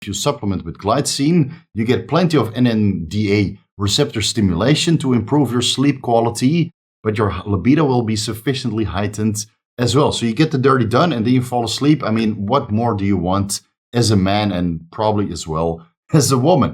If you supplement with glycine, you get plenty of NMDA receptor stimulation to improve your sleep quality, but your libido will be sufficiently heightened as well. So you get the dirty done and then you fall asleep. I mean, what more do you want as a man and probably as well as a woman?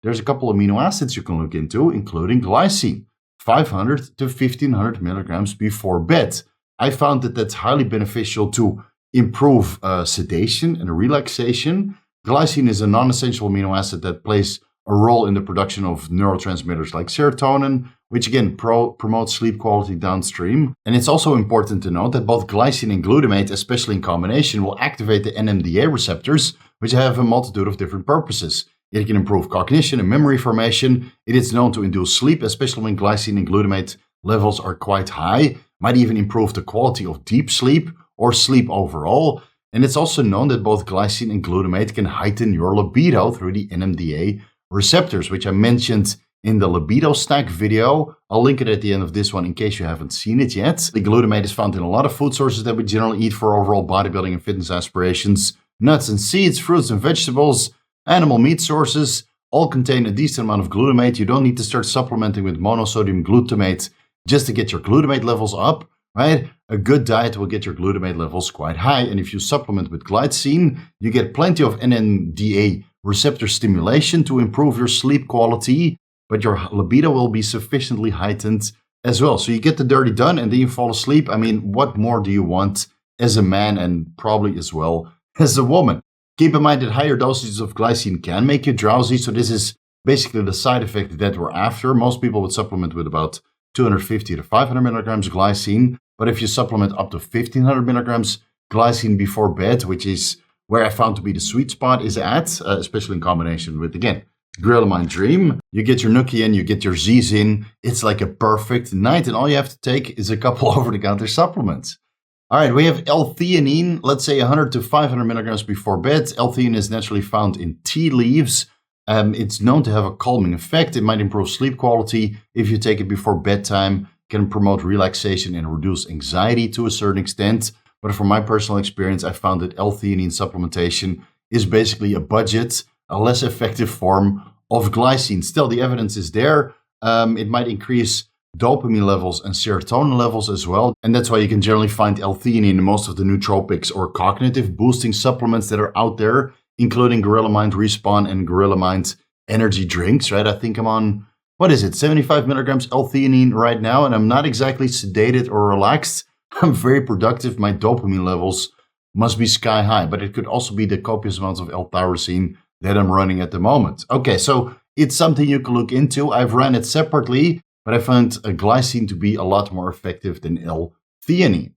There's a couple of amino acids you can look into, including glycine, 500 to 1500 milligrams before bed. I found that that's highly beneficial to improve sedation and relaxation. Glycine is a non-essential amino acid that plays a role in the production of neurotransmitters like serotonin, which again promotes sleep quality downstream. And it's also important to note that both glycine and glutamate, especially in combination, will activate the NMDA receptors, which have a multitude of different purposes. It can improve cognition and memory formation. It is known to induce sleep, especially when glycine and glutamate levels are quite high. Might even improve the quality of deep sleep or sleep overall. And it's also known that both glycine and glutamate can heighten your libido through the NMDA receptors, which I mentioned in the libido stack video. I'll link it at the end of this one in case you haven't seen it yet. The glutamate is found in a lot of food sources that we generally eat for overall bodybuilding and fitness aspirations. Nuts and seeds, fruits and vegetables, animal meat sources all contain a decent amount of glutamate. You don't need to start supplementing with monosodium glutamate just to get your glutamate levels up, right? A good diet will get your glutamate levels quite high. And if you supplement with glycine, you get plenty of NMDA receptor stimulation to improve your sleep quality, but your libido will be sufficiently heightened as well. So you get the dirty done and then you fall asleep. I mean, what more do you want as a man and probably as well as a woman? Keep in mind that higher dosages of glycine can make you drowsy. So this is basically the side effect that we're after. Most people would supplement with about 250 to 500 milligrams glycine. But if you supplement up to 1500 milligrams glycine before bed, which is where I found to be the sweet spot is at, especially in combination with, again, Gorilla Mind Dream, you get your Nookie in, you get your Z's in. It's like a perfect night. And all you have to take is a couple over-the-counter supplements. All right, we have L-Theanine, let's say 100 to 500 milligrams before bed. L-Theanine is naturally found in tea leaves. It's known to have a calming effect. It might improve sleep quality if you take it before bedtime, can promote relaxation and reduce anxiety to a certain extent. But from my personal experience, I found that L-Theanine supplementation is basically a budget, a less effective form of glycine. Still, the evidence is there. It might increase dopamine levels and serotonin levels as well. And that's why you can generally find L-Theanine in most of the nootropics or cognitive boosting supplements that are out there, including Gorilla Mind Respawn and Gorilla Mind energy drinks, right? I think I'm on, 75 milligrams L-Theanine right now, and I'm not exactly sedated or relaxed. I'm very productive. My dopamine levels must be sky high, but it could also be the copious amounts of L-tyrosine that I'm running at the moment. Okay, so it's something you can look into. I've run it separately, but I found glycine to be a lot more effective than L-Theanine.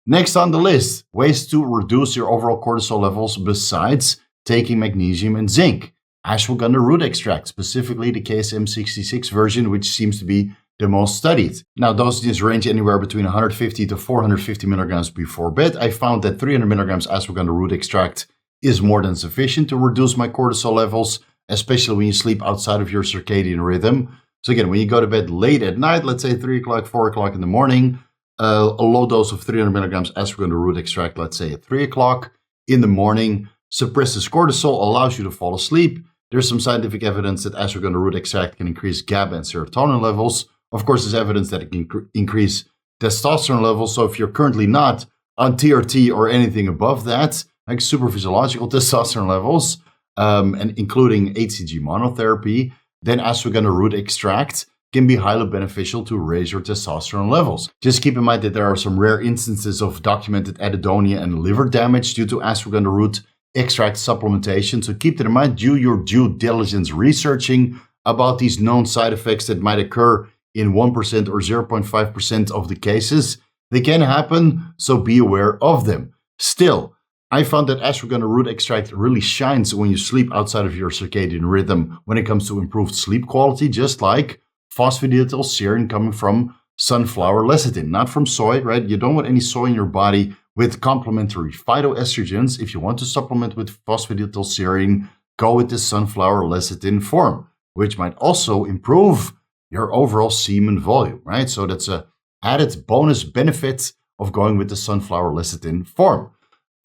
Next on the list, ways to reduce your overall cortisol levels besides taking magnesium and zinc. Ashwagandha root extract, specifically the KSM66 version, which seems to be the most studied. Now, dosages range anywhere between 150 to 450 milligrams before bed. I found that 300 milligrams ashwagandha root extract is more than sufficient to reduce my cortisol levels, especially when you sleep outside of your circadian rhythm. So again, when you go to bed late at night, let's say 3 o'clock, 4 o'clock in the morning, a low dose of 300 milligrams ashwagandha root extract, let's say at 3 o'clock in the morning, suppresses cortisol, allows you to fall asleep. There's some scientific evidence that ashwagandha root extract can increase GABA and serotonin levels. Of course, there's evidence that it can increase testosterone levels. So if you're currently not on TRT or anything above that, like super physiological testosterone levels, and including HCG monotherapy, then ashwagandha root extract can be highly beneficial to raise your testosterone levels. Just keep in mind that there are some rare instances of documented anhedonia and liver damage due to ashwagandha root extract supplementation. So keep that in mind. Do your due diligence researching about these known side effects that might occur in 1% or 0.5% of the cases. They can happen, so be aware of them. Still, I found that ashwagandha root extract really shines when you sleep outside of your circadian rhythm when it comes to improved sleep quality, just like phosphatidyl serine coming from sunflower lecithin, not from soy, right? You don't want any soy in your body with complementary phytoestrogens. If you want to supplement with phosphatidyl serine, go with the sunflower lecithin form, which might also improve your overall semen volume, right? So that's a added bonus benefit of going with the sunflower lecithin form.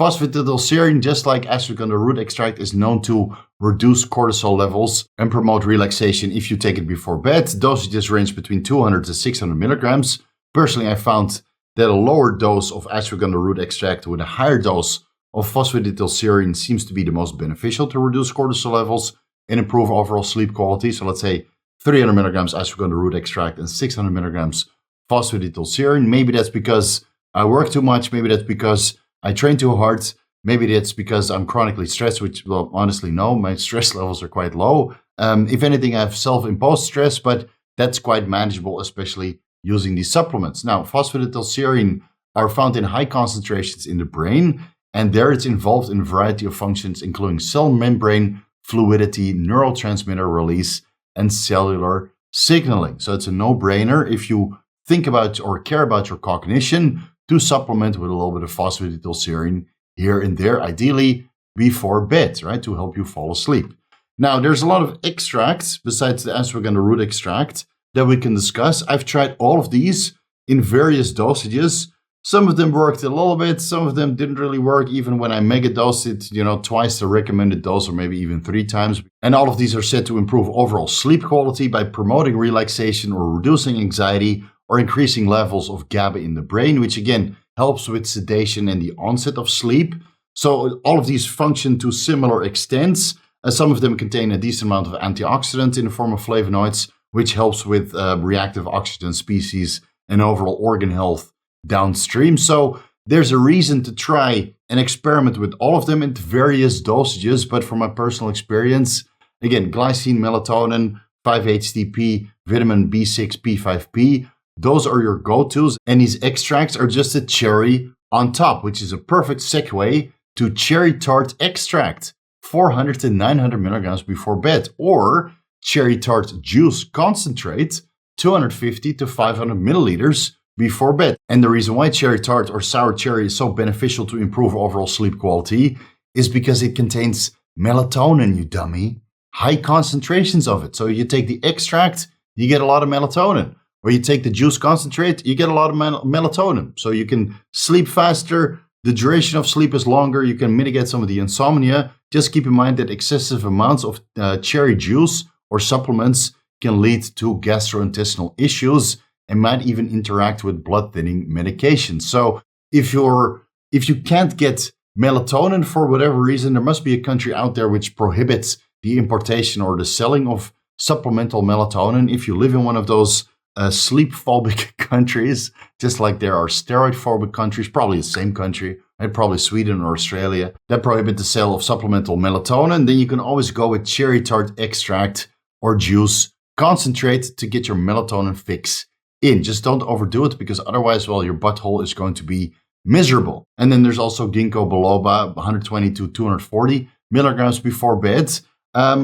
Phosphatidyl serine, just like ashwagandha root extract, is known to reduce cortisol levels and promote relaxation if you take it before bed. Dosages range between 200 to 600 milligrams. Personally, I found that a lower dose of ashwagandha root extract with a higher dose of phosphatidyl serine seems to be the most beneficial to reduce cortisol levels and improve overall sleep quality. So let's say 300 milligrams ashwagandha root extract and 600 milligrams phosphatidyl serine. Maybe that's because I work too much. Maybe that's because I train too hard. Maybe that's because I'm chronically stressed, which, well, honestly, no, my stress levels are quite low. If anything, I have self-imposed stress, but that's quite manageable, especially using these supplements. Now, phosphatidyl serine are found in high concentrations in the brain, and there it's involved in a variety of functions, including cell membrane fluidity, neurotransmitter release, and cellular signaling. So it's a no-brainer if you think about or care about your cognition to supplement with a little bit of phosphatidyl serine here and there, ideally before bed, right, to help you fall asleep. Now, there's a lot of extracts besides the ashwagandha root extract that we can discuss. I've tried all of these in various dosages. Some of them worked a little bit, some of them didn't really work, even when I mega dosed it, twice the recommended dose or maybe even 3 times. And all of these are said to improve overall sleep quality by promoting relaxation or reducing anxiety or increasing levels of GABA in the brain, which again helps with sedation and the onset of sleep. So all of these function to similar extents. Some of them contain a decent amount of antioxidants in the form of flavonoids, which helps with reactive oxygen species and overall organ health downstream. So there's a reason to try and experiment with all of them in various dosages. But from my personal experience, again, glycine, melatonin, 5-HTP, vitamin B6, P5P, those are your go-tos. And these extracts are just a cherry on top, which is a perfect segue to cherry tart extract, 400 to 900 milligrams before bed, or cherry tart juice concentrate, 250 to 500 milliliters before bed. And the reason why cherry tart or sour cherry is so beneficial to improve overall sleep quality is because it contains melatonin, you dummy. High concentrations of it. So you take the extract, you get a lot of melatonin. Or you take the juice concentrate, you get a lot of melatonin. So you can sleep faster, the duration of sleep is longer, you can mitigate some of the insomnia. Just keep in mind that excessive amounts of cherry juice or supplements can lead to gastrointestinal issues and might even interact with blood thinning medications. So if you can't get melatonin for whatever reason, there must be a country out there which prohibits the importation or the selling of supplemental melatonin. If you live in one of those sleep-phobic countries, just like there are steroid-phobic countries, probably the same country, right? Probably Sweden or Australia, that prohibit the sale of supplemental melatonin, then you can always go with cherry tart extract or juice concentrate to get your melatonin fix in. Just don't overdo it, because otherwise, well, your butthole is going to be miserable. And then there's also Ginkgo Biloba, 120 to 240 milligrams before bed,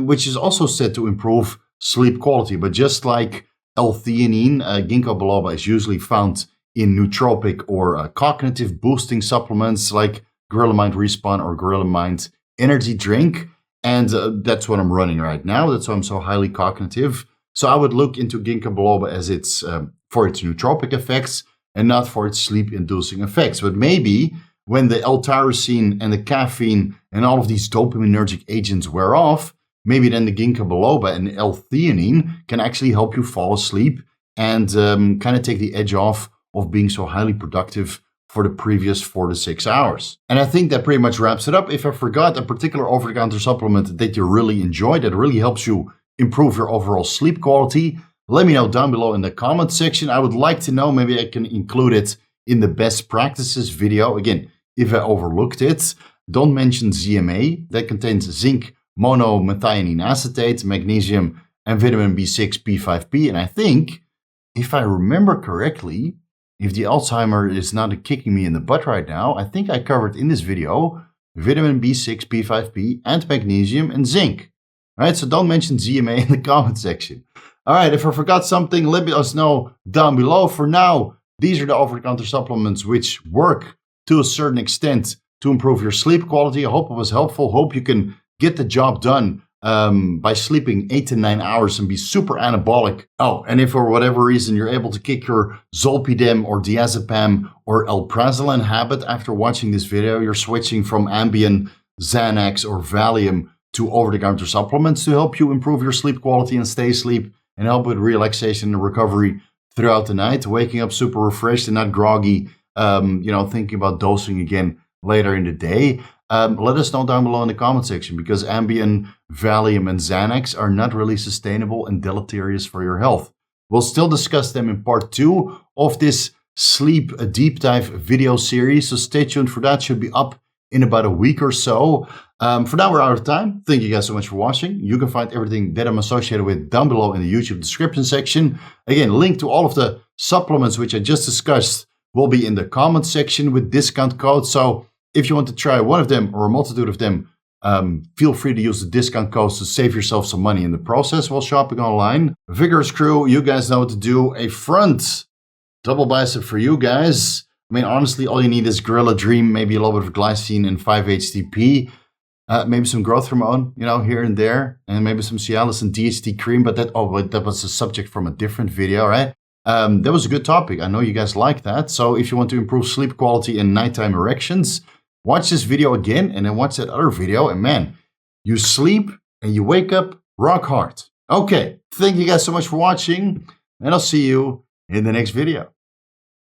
which is also said to improve sleep quality. But just like L-Theanine, Ginkgo Biloba is usually found in nootropic or cognitive boosting supplements like Gorilla Mind Respawn or Gorilla Mind Energy Drink. And that's what I'm running right now. That's why I'm so highly cognitive. So I would look into Ginkgo Biloba as its for its nootropic effects and not for its sleep-inducing effects. But maybe when the L-tyrosine and the caffeine and all of these dopaminergic agents wear off, maybe then the Ginkgo Biloba and L-Theanine can actually help you fall asleep and kind of take the edge off of being so highly productive for the previous 4 to 6 hours. And I think that pretty much wraps it up. If I forgot a particular over-the-counter supplement that you really enjoy, that really helps you improve your overall sleep quality, let me know down below in the comment section. I would like to know, maybe I can include it in the best practices video. Again, if I overlooked it, don't mention ZMA. That contains zinc, monomethionine acetate, magnesium, and vitamin B6, P5P. And I think, if I remember correctly, if the Alzheimer is not kicking me in the butt right now, I think I covered in this video vitamin B6, P5P, and magnesium and zinc. All right, so don't mention ZMA in the comment section. All right, if I forgot something, let us know down below. For now, these are the over-the-counter supplements which work to a certain extent to improve your sleep quality. I hope it was helpful. Hope you can get the job done by sleeping 8 to 9 hours and be super anabolic. Oh, and if for whatever reason you're able to kick your zolpidem or diazepam or alprazolam habit after watching this video, you're switching from Ambien, Xanax, or Valium to over-the-counter supplements to help you improve your sleep quality and stay asleep and help with relaxation and recovery throughout the night, waking up super refreshed and not groggy, thinking about dosing again later in the day. Let us know down below in the comment section, because Ambien, Valium, and Xanax are not really sustainable and deleterious for your health. We'll still discuss them in part 2 of this sleep deep dive video series, so stay tuned for that. Should be up in about a week or so. For now, we're out of time. Thank you guys so much for watching. You can find everything that I'm associated with down below in the YouTube description section. Again, link to all of the supplements which I just discussed will be in the comment section with discount codes. So if you want to try one of them or a multitude of them, feel free to use the discount codes to save yourself some money in the process while shopping online. Vigorous crew, you guys know what to do. A front double bicep for you guys. I mean, honestly, all you need is Gorilla Dream, maybe a little bit of glycine and 5-HTP, maybe some growth hormone, here and there, and maybe some Cialis and DHT cream. But that was a subject from a different video, right? That was a good topic. I know you guys like that. So if you want to improve sleep quality and nighttime erections, watch this video again and then watch that other video. And man, you sleep and you wake up rock hard. Okay, thank you guys so much for watching, and I'll see you in the next video.